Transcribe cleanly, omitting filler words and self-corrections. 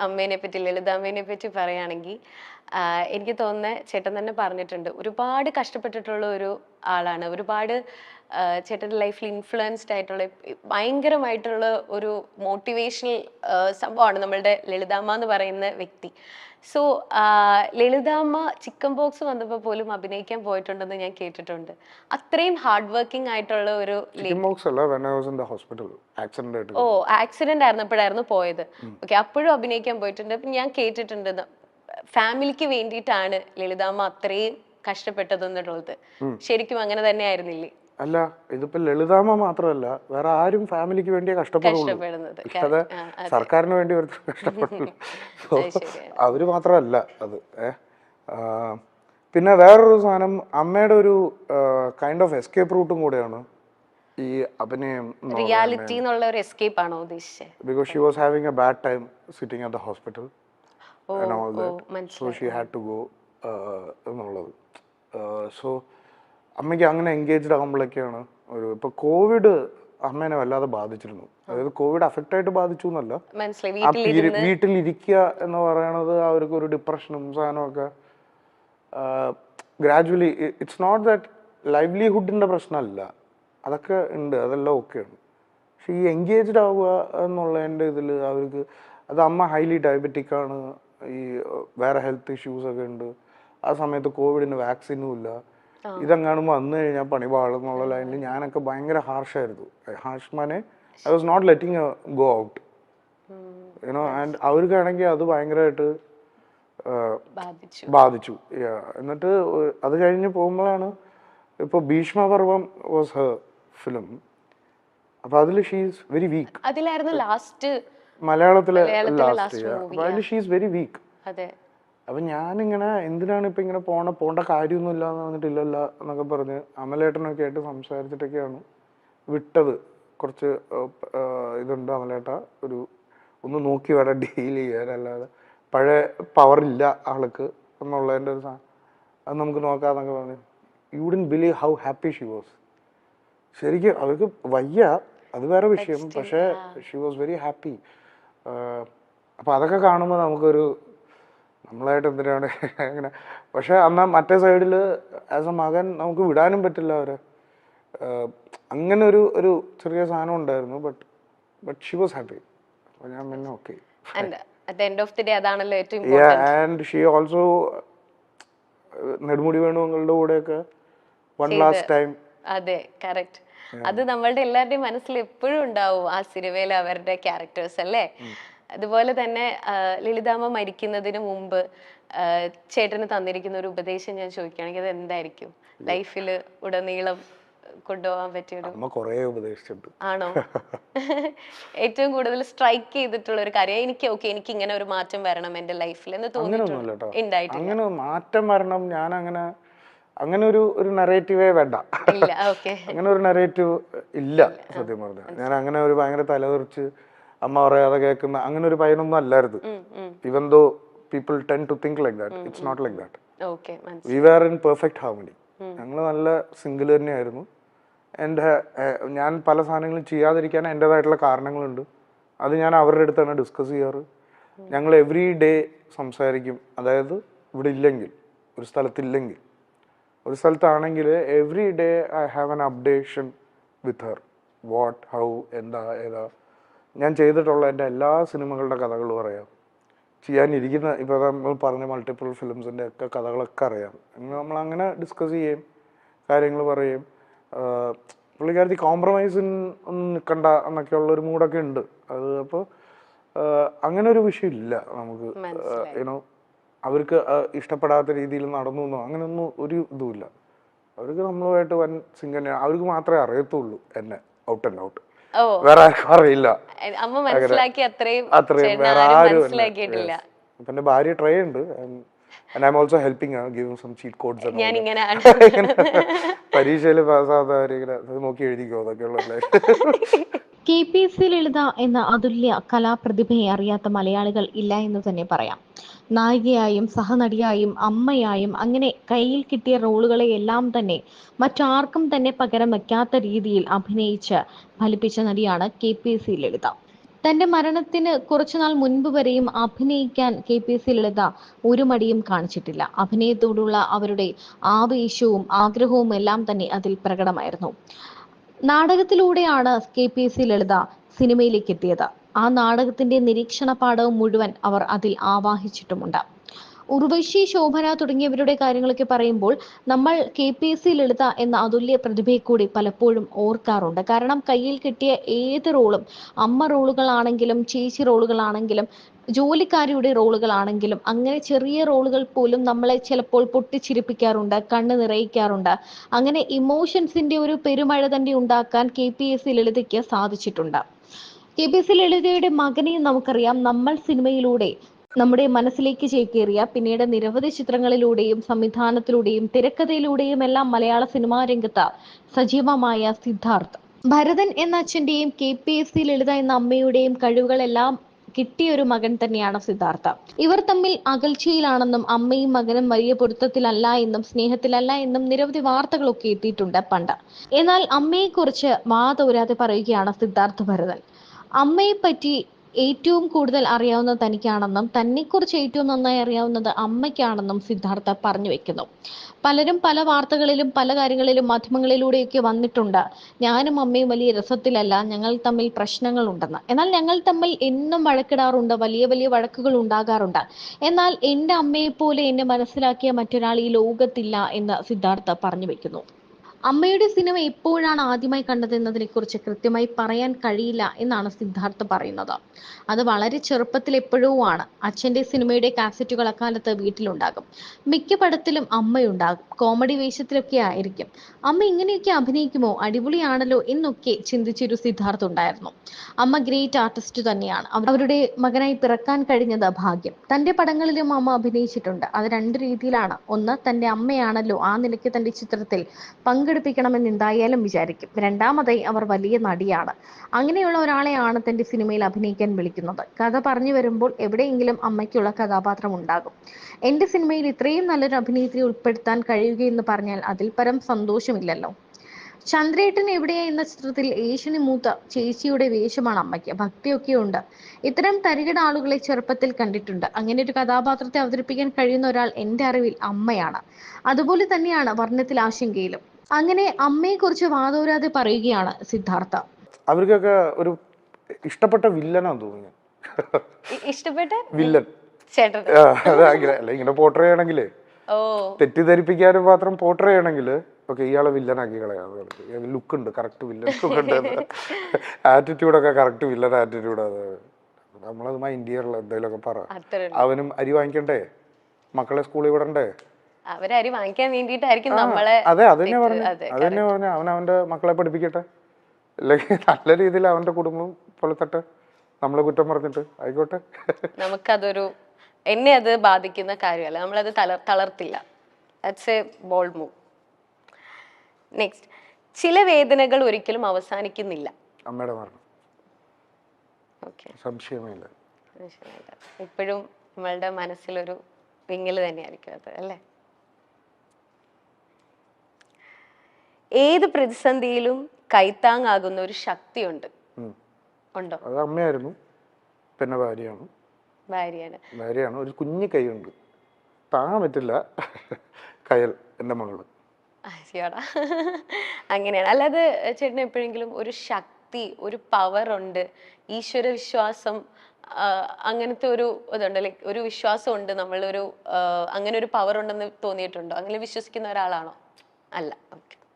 അമ്മേനെ പറ്റി, ലളിതാമ്മേനെ പറ്റി പറയുകയാണെങ്കിൽ എനിക്ക് തോന്നുന്നത് ചേട്ടൻ തന്നെ പറഞ്ഞിട്ടുണ്ട്, ഒരുപാട് കഷ്ടപ്പെട്ടിട്ടുള്ള ഒരു ആളാണ്. ഒരുപാട് ചേട്ടൻ്റെ ലൈഫിൽ ഇൻഫ്ലുവൻസ്ഡ് ആയിട്ടുള്ള ഭയങ്കരമായിട്ടുള്ള ഒരു മോട്ടിവേഷണൽ സംഭവമാണ് നമ്മളുടെ ലളിതാമ്മ എന്ന് പറയുന്ന വ്യക്തി. സോ ലളിതാമ്മ ചിക്കൻ ബോക്സ് വന്നപ്പോൾ പോലും അഭിനയിക്കാൻ പോയിട്ടുണ്ടെന്ന് ഞാൻ കേട്ടിട്ടുണ്ട്. അത്രയും ഹാർഡ് വർക്കിംഗ് ആയിട്ടുള്ള ഒരു ഓ ആക്സിഡന്റ് ആയിരുന്നപ്പോഴായിരുന്നു പോയത്. ഓക്കെ, അപ്പോഴും അഭിനയിക്കാൻ പോയിട്ടുണ്ട്. അപ്പം ഞാൻ കേട്ടിട്ടുണ്ട് ഫാമിലിക്ക് വേണ്ടിയിട്ടാണ് ലളിതാമ്മ അത്രയും കഷ്ടപ്പെട്ടതെന്നുള്ളത്. ശരിക്കും അങ്ങനെ തന്നെ ആയിരുന്നില്ലേ? അല്ല, ഇതിപ്പോ ലളിതാമ്മ മാത്രമല്ല, വേറെ ആരും ഫാമിലിക്ക് വേണ്ടിയേ കഷ്ടപ്പെടുന്നത്. സർക്കാരിന് വേണ്ടി കഷ്ടപ്പെടുന്നു. അവര് മാത്രമല്ല അത്. പിന്നെ വേറൊരു സാധനം, അമ്മയുടെ ഒരു കൈൻഡ് ഓഫ് എസ്കേപ്പ് റൂട്ടും കൂടെയാണ് ഈ അഭിനയം. റിയാലിറ്റി എന്നുള്ള ഒരു എസ്കേപ്പ് ആണോ ഉദ്ദേശിച്ചത്? Because she was having A bad time sitting at the hospital and all that, so she had to go എന്നുള്ളത്. സോ അമ്മയ്ക്ക് അങ്ങനെ എൻഗേജ്ഡ് ആകുമ്പോഴൊക്കെയാണ് ഒരു, ഇപ്പൊ കോവിഡ് അമ്മേനെ വല്ലാതെ ബാധിച്ചിരുന്നു. അതായത് കോവിഡ് അഫക്റ്റ് ആയിട്ട് ബാധിച്ചു എന്നല്ല, വീട്ടിലിരിക്കുക എന്ന് പറയണത് അവർക്ക് ഒരു ഡിപ്രഷനും സാധനമൊക്കെ ഗ്രാജുവലി. ഇറ്റ്സ് നോട്ട് ദാറ്റ് ലൈവ്ലിഹുഡിന്റെ പ്രശ്നമല്ല, അതൊക്കെ ഉണ്ട്, അതെല്ലാം ഓക്കെയാണ്. പക്ഷെ ഈ എൻഗേജ്ഡ് ആവുക എന്നുള്ളതിൻ്റെ ഇതിൽ അവർക്ക്, അത് അമ്മ ഹൈലി ഡയബറ്റിക് ആണ്, ഈ വേറെ ഹെൽത്ത് ഇഷ്യൂസ് ഒക്കെ ഉണ്ട്. ആ സമയത്ത് കോവിഡിന് വാക്സിനും ഇല്ല. ഇതെങ്ങാനും വന്നു കഴിഞ്ഞാൽ പണി പാടുന്നുള്ള ലൈനിൽ ഞാനൊക്കെ ഭയങ്കര ഹാർഷായിരുന്നു. ഹാർഷ്മാനെ I was not letting go out, you know. And അവർക്കാണെങ്കിൽ അത് ഭയങ്കരമായിട്ട് ബാധിച്ചു. എന്നിട്ട് അത് കഴിഞ്ഞ് പോകുമ്പോഴാണ് ഇപ്പൊ ഭീഷ്മപർവം വാസ് ഹെർ ഫിലിം. അപ്പൊ അതിൽ ഷീ ഈസ് വെരി വീക്ക്. അതിലായിരുന്നു ലാസ്റ്റ് മലയാളത്തിലെ ലാസ്റ്റ്. അപ്പൊ അതിൽ ഷീ ഈസ് വെരി വീക്ക്. അപ്പൊ ഞാനിങ്ങനെ എന്തിനാണ് ഇപ്പൊ ഇങ്ങനെ പോണ്ട കാര്യമൊന്നും ഇല്ല എന്ന് പറഞ്ഞിട്ടില്ലല്ല എന്നൊക്കെ പറഞ്ഞ് അമലേട്ടനൊക്കെ ആയിട്ട് സംസാരിച്ചിട്ടൊക്കെയാണ് വിട്ടത്. കുറച്ച് ഇതുണ്ട് അമലേട്ട, ഒരു ഒന്ന് നോക്കി വേണം ഡീൽ ചെയ്യാൻ, അല്ലാതെ പഴയ പവറില്ല ആൾക്ക് എന്നുള്ളതിൻ്റെ ഒരു സാധനം അത് നമുക്ക് നോക്കാന്നൊക്കെ പറഞ്ഞു. You wouldn't believe how happy she was. ശരിക്കും അവർക്ക് വയ്യ, അത് വേറെ വിഷയം, പക്ഷേ ഷി വാസ് വെരി ഹാപ്പി. അപ്പൊ അതൊക്കെ കാണുമ്പോൾ നമുക്കൊരു, നമ്മളായിട്ട് എന്തിനാണ് അങ്ങനെ. പക്ഷെ എന്നാൽ മറ്റേ സൈഡിൽ ആസ് എ മകൻ നമുക്ക് വിടാനും പറ്റില്ല അവരെ. അങ്ങനെ ഒരു ചെറിയ സാധനം ഉണ്ടായിരുന്നു. But she was happy. അപ്പോൾ ഞാൻ പിന്നെ okay. And she also Nedumudi വേണുങ്ങളുടെ കൂടെയൊക്കെ വൺ ലാസ്റ്റ് ടൈം. അതെ, കറക്റ്റ്. അത് നമ്മളുടെ എല്ലാവരുടെയും മനസ്സിൽ എപ്പോഴും ഉണ്ടാവും ആ സിനിമയിലെ അവരുടെ ക്യാരക്ടേഴ്സ് അല്ലേ. അതുപോലെ തന്നെ ലളിതാമ്മ മരിക്കുന്നതിന് മുമ്പ് ചേട്ടന് തന്നിരിക്കുന്ന ഒരു ഉപദേശം ഞാൻ ചോദിക്കുകയാണെങ്കിൽ അത് എന്തായിരിക്കും? ലൈഫിൽ ഉടനീളം കൊണ്ടുപോകാൻ പറ്റിയൊരു ആണോ? ഏറ്റവും കൂടുതൽ സ്ട്രൈക്ക് ചെയ്തിട്ടുള്ള ഒരു കാര്യം, എനിക്ക് ഇങ്ങനെ ഒരു മാറ്റം വരണം എന്റെ ലൈഫിൽ എന്ന് തോന്നിയിട്ടുണ്ട്? അങ്ങനെ മാറ്റം വരണം, ഞാൻ അങ്ങനെ ഒരു നറേറ്റീവേ വേണ്ട. അങ്ങനെ ഒരു നറേറ്റീവ് ഇല്ല സത്യം പറഞ്ഞാൽ. ഞാൻ അങ്ങനെ ഒരു ഭയങ്കര തലതെറിച്ച് അമ്മ പറയാതെ കേൾക്കുന്ന അങ്ങനെ ഒരു പയ്യനൊന്നും അല്ലായിരുന്നു. Even though people tend to think like that, it's not like that. We were in perfect harmony. ഞങ്ങൾ നല്ല സിംഗിൾ തന്നെയായിരുന്നു. ഞാൻ പല സാധനങ്ങളും ചെയ്യാതിരിക്കാൻ എൻ്റെതായിട്ടുള്ള കാരണങ്ങളുണ്ട്. അത് ഞാൻ അവരുടെ അടുത്താണ് ഡിസ്കസ് ചെയ്യാറ്. ഞങ്ങൾ എവറി ഡേ സംസാരിക്കും. അതായത് ഇവിടെ ഇല്ലെങ്കിൽ, ഒരു സ്ഥലത്തില്ലെങ്കിൽ, ഒരു സ്ഥലത്താണെങ്കിൽ every day I have an updation with her. What, how, എന്താ, ഏതാ. ഞാൻ ചെയ്തിട്ടുള്ള എൻ്റെ എല്ലാ സിനിമകളുടെ കഥകൾ പറയാം. ചെയ്യാനിരിക്കുന്ന ഇപ്പോൾ നമ്മൾ പറഞ്ഞ മൾട്ടിപ്പിൾ ഫിലിംസിൻ്റെ ഒക്കെ കഥകളൊക്കെ അറിയാം. നമ്മളങ്ങനെ ഡിസ്കസ് ചെയ്യും, കാര്യങ്ങൾ പറയും. പുള്ളിക്കാരത്തി കോംപ്രമൈസിന് ഒന്നും നിൽക്കണ്ട എന്നൊക്കെയുള്ളൊരു മൂഡൊക്കെ ഉണ്ട്. അത് അപ്പോൾ അങ്ങനെ ഒരു വിഷയമില്ല നമുക്ക്. യുനോ, അവർക്ക് ഇഷ്ടപ്പെടാത്ത രീതിയിൽ നടന്നു എന്നോ അങ്ങനെയൊന്നും ഒരു ഇതുമില്ല. അവർക്ക് നമ്മളുമായിട്ട് വൻ സിംഗന്നെ. അവർക്ക് മാത്രമേ അറിയത്തുള്ളൂ എന്നെ ഔട്ട് ആൻഡ് ഔട്ട്. വേറെ ആർക്കും അറിയില്ല. അത്രയും വേറെ ആരും. ഇപ്പൊ എന്റെ ഭാര്യ ട്രൈ ഉണ്ട്. And I'm also helping her, giving some cheat codes and പരീക്ഷയിൽ പാസ്സാകാതെ നോക്കി എഴുതിക്കോ അതൊക്കെയുള്ള. KPSC ലളിത എന്ന അതുല്യ കലാപ്രതിഭയെ അറിയാത്ത മലയാളികൾ ഇല്ല എന്ന് തന്നെ പറയാം. നായികയായും സഹനടിയായും അമ്മയായും അങ്ങനെ കയ്യിൽ കിട്ടിയ റോളുകളെ എല്ലാം തന്നെ മറ്റാർക്കും തന്നെ പകരം വയ്ക്കാത്ത രീതിയിൽ അഭിനയിച്ച് ഫലിപ്പിച്ച നടിയാണ് KPSC ലളിത. തന്റെ മരണത്തിന് കുറച്ചുനാൾ മുൻപ് വരെയും അഭിനയിക്കാൻ KPSC ലളിത ഒരു മടിയും കാണിച്ചിട്ടില്ല. അഭിനയത്തോടുള്ള അവരുടെ ആവേശവും ആഗ്രഹവും എല്ലാം തന്നെ അതിൽ പ്രകടമായിരുന്നു. നാടകത്തിലൂടെയാണ് KPSC ലളിത സിനിമയിലേക്ക് എത്തിയത്. ആ നാടകത്തിന്റെ നിരീക്ഷണ പാഠവും മുഴുവൻ അവർ അതിൽ ആവാഹിച്ചിട്ടുമുണ്ട്. ഉർവശി, ശോഭന തുടങ്ങിയവരുടെ കാര്യങ്ങളൊക്കെ പറയുമ്പോൾ നമ്മൾ KPSC ലളിത എന്ന അതുല്യ പ്രതിഭയെ കൂടി പലപ്പോഴും ഓർക്കാറുണ്ട്. കാരണം കയ്യിൽ കിട്ടിയ ഏത് റോളും, അമ്മ റോളുകളാണെങ്കിലും ചേച്ചി റോളുകളാണെങ്കിലും ജോലിക്കാരിയുടെ റോളുകളാണെങ്കിലും അങ്ങനെ ചെറിയ റോളുകൾ പോലും നമ്മളെ ചിലപ്പോൾ പൊട്ടിച്ചിരിപ്പിക്കാറുണ്ട്, കണ്ണ് നിറയിക്കാറുണ്ട്. അങ്ങനെ ഇമോഷൻസിന്റെ ഒരു പെരുമഴ തന്നെ ഉണ്ടാക്കാൻ KPSC ലളിതയ്ക്ക് സാധിച്ചിട്ടുണ്ട്. KPSC ലളിതയുടെ മകനെ നമുക്കറിയാം. നമ്മൾ സിനിമയിലൂടെ നമ്മുടെ മനസ്സിലേക്ക് ചേക്കേറിയ, പിന്നീട് നിരവധി ചിത്രങ്ങളിലൂടെയും സംവിധാനത്തിലൂടെയും തിരക്കഥയിലൂടെയും എല്ലാം മലയാള സിനിമാ രംഗത്ത് സജീവമായ സിദ്ധാർത്ഥ്. ഭരതൻ എന്ന അച്ഛന്റെയും KPSC ലളിത എന്ന അമ്മയുടെയും കഴിവുകളെല്ലാം കിട്ടിയ ഒരു മകൻ തന്നെയാണ് സിദ്ധാർത്ഥ. ഇവർ തമ്മിൽ അകൽച്ചയിലാണെന്നും അമ്മയും മകനും വലിയ പൊരുത്തത്തിലല്ല എന്നും സ്നേഹത്തിലല്ല എന്നും നിരവധി വാർത്തകളൊക്കെ എത്തിയിട്ടുണ്ട് പണ്ട്. എന്നാൽ അമ്മയെക്കുറിച്ച് വാതോരാതെ പറയുകയാണ് സിദ്ധാർത്ഥ ഭരതൻ. അമ്മയെപ്പറ്റി ഏറ്റവും കൂടുതൽ അറിയാവുന്നത് തനിക്കാണെന്നും തന്നെക്കുറിച്ച് ഏറ്റവും നന്നായി അറിയാവുന്നത് അമ്മയ്ക്കാണെന്നും സിദ്ധാർത്ഥ പറഞ്ഞു വെക്കുന്നു. പലരും പല വാർത്തകളിലും പല കാര്യങ്ങളിലും മാധ്യമങ്ങളിലൂടെയൊക്കെ വന്നിട്ടുണ്ട്, ഞാനും അമ്മയും വലിയ രസത്തിലല്ല, ഞങ്ങൾ തമ്മിൽ പ്രശ്നങ്ങളുണ്ടെന്ന്. എന്നാൽ ഞങ്ങൾ തമ്മിൽ എന്നും വഴക്കിടാറുണ്ട്, വലിയ വലിയ വഴക്കുകൾ ഉണ്ടാകാറുണ്ട്. എന്നാൽ എൻ്റെ അമ്മയെപ്പോലെ എന്നെ മനസ്സിലാക്കിയ മറ്റൊരാൾ ഈ ലോകത്തില്ല എന്ന് സിദ്ധാർത്ഥ പറഞ്ഞു വെക്കുന്നു. അമ്മയുടെ സിനിമ എപ്പോഴാണ് ആദ്യമായി കണ്ടത് എന്നതിനെ കുറിച്ച് കൃത്യമായി പറയാൻ കഴിയില്ല എന്നാണ് സിദ്ധാർത്ഥ പറയുന്നത്. അത് വളരെ ചെറുപ്പത്തിൽ എപ്പോഴോ ആണ്. അച്ഛൻ്റെ സിനിമയുടെ കാസറ്റുകൾ അക്കാലത്ത് വീട്ടിലുണ്ടാകും. മിക്ക പടത്തിലും അമ്മയുണ്ടാകും. കോമഡി വേഷത്തിലൊക്കെ ആയിരിക്കും. അമ്മ ഇങ്ങനെയൊക്കെ അഭിനയിക്കുമോ, അടിപൊളിയാണല്ലോ എന്നൊക്കെ ചിന്തിച്ചൊരു സിദ്ധാർത്ഥ ഉണ്ടായിരുന്നു. അമ്മ ഗ്രേറ്റ് ആർട്ടിസ്റ്റ് തന്നെയാണ്. അവരുടെ മകനായി പിറക്കാൻ കഴിഞ്ഞത് ഭാഗ്യം. തൻ്റെ പടങ്ങളിലും അമ്മ അഭിനയിച്ചിട്ടുണ്ട്. അത് രണ്ട് രീതിയിലാണ്. ഒന്ന്, തൻ്റെ അമ്മയാണല്ലോ, ആ നിലയ്ക്ക് തൻ്റെ ചിത്രത്തിൽ പങ്കെടുപ്പിക്കണമെന്ന് എന്തായാലും വിചാരിക്കും. രണ്ടാമതായി, അവർ വലിയ നടിയാണ്. അങ്ങനെയുള്ള ഒരാളെയാണ് തൻ്റെ സിനിമയിൽ അഭിനയിക്കാൻ വിളിക്കുന്നത്. കഥ പറഞ്ഞു വരുമ്പോൾ എവിടെയെങ്കിലും അമ്മയ്ക്കുള്ള കഥാപാത്രം ഉണ്ടാകും. എൻ്റെ സിനിമയിൽ ഇത്രയും നല്ലൊരു അഭിനേത്രിയെ ഉൾപ്പെടുത്താൻ കഴിയുകയെന്ന് പറഞ്ഞാൽ അതിൽ പരം സന്തോഷമില്ലല്ലോ. ചന്ദ്രേട്ടൻ എവിടെയാ എന്ന ചിത്രത്തിൽ ഏഷ്യന് മൂത്ത ചേച്ചിയുടെ വേഷമാണ് അമ്മയ്ക്ക്. ഭക്തിയൊക്കെ ഉണ്ട്. ഇത്തരം തരികിട ആളുകളെ ചെറുപ്പത്തിൽ കണ്ടിട്ടുണ്ട്. അങ്ങനെ ഒരു കഥാപാത്രത്തെ അവതരിപ്പിക്കാൻ കഴിയുന്ന ഒരാൾ എൻ്റെ അറിവിൽ അമ്മയാണ്. അതുപോലെ തന്നെയാണ് വർണ്ണത്തിൽ ആശങ്കയിലും. അങ്ങനെ അമ്മയെക്കുറിച്ച് വാതോരാതെ പറയുകയാണ് സിദ്ധാർത്ഥ. അവർക്കൊക്കെ ഒരു ഇഷ്ടപ്പെട്ട വില്ലനാന്ന് തോന്നുന്നു. ഇഷ്ടപ്പെട്ട വില്ലൻ ചേട്ടൻ അത് അല്ല, ഇങ്ങനെ പോർട്രേ ചെയ്യണമെങ്കിലേ, തെറ്റിദ്ധരിപ്പിക്കാനും മാത്രം പോർട്രേ ചെയ്യണമെങ്കിൽ ഓക്കെ ഇയാളെ വില്ലനാക്കി കളയാം. ലുക്ക് ഉണ്ട്, കറക്റ്റ് വില്ലൻ ലുക്ക് ഉണ്ട്, ആറ്റിറ്റ്യൂഡൊക്കെ കറക്റ്റ് വില്ലൻ ആറ്റിറ്റ്യൂഡ്. അത് നമ്മളത് മൈൻഡ് ചെയ്യാറുള്ള എന്തെങ്കിലുമൊക്കെ പറ. അവനും അരി വാങ്ങിക്കണ്ടേ, മക്കളെ സ്കൂളിൽ വിടണ്ടേ, അവരരി വാങ്ങിക്കാൻ വേണ്ടിയിട്ടായിരിക്കും നമ്മളെ. അതെ, അതന്നെ പറഞ്ഞ അവൻ അവന്റെ മക്കളെ പഠിപ്പിക്കട്ടെ, അല്ലെങ്കിൽ നല്ല രീതിയിൽ അവന്റെ കുടുംബം പുലർത്തട്ടെ, നമ്മളെ കുറ്റം പറഞ്ഞിട്ട് ആയിക്കോട്ടെ. നമുക്കതൊരു, എന്നെ അത് ബാധിക്കുന്ന കാര്യമല്ല, നമ്മളത് തളർത്തില്ല. That's a bold move. Next, ചില വേദനകൾ ഒരിക്കലും അവസാനിക്കുന്നില്ല. അമ്മയുടെ മരണം ഓക്കെ, സംശയമില്ല, ഇപ്പോഴും നമ്മളുടെ മനസ്സിലൊരു വിങ്ങൽ തന്നെയായിരിക്കും അത്, അല്ലേ? ഏത് പ്രതിസന്ധിയിലും കൈത്താങ്ങാകുന്ന ഒരു ശക്തിയുണ്ട്, ഉണ്ടോ? അത് അമ്മയായിരുന്നു, പിന്നെ ഭാര്യയാണ്. ഒരു കുഞ്ഞു കൈയുണ്ട്, താങ്ങാൻ പറ്റില്ല. കയൽ എൻ്റെ മകള്. അങ്ങനെയാണ്. അല്ലാതെ ചേട്ടന് എപ്പോഴെങ്കിലും ഒരു ശക്തി, ഒരു പവർ ഉണ്ട്, ഈശ്വര വിശ്വാസം, അങ്ങനത്തെ ഒരു ഇതുണ്ട്, ലൈക്ക് ഒരു വിശ്വാസം ഉണ്ട്, നമ്മളൊരു അങ്ങനെ ഒരു പവർ ഉണ്ടെന്ന് തോന്നിയിട്ടുണ്ടോ? അങ്ങനെ വിശ്വസിക്കുന്ന ഒരാളാണോ? അല്ല. ഓക്കെ.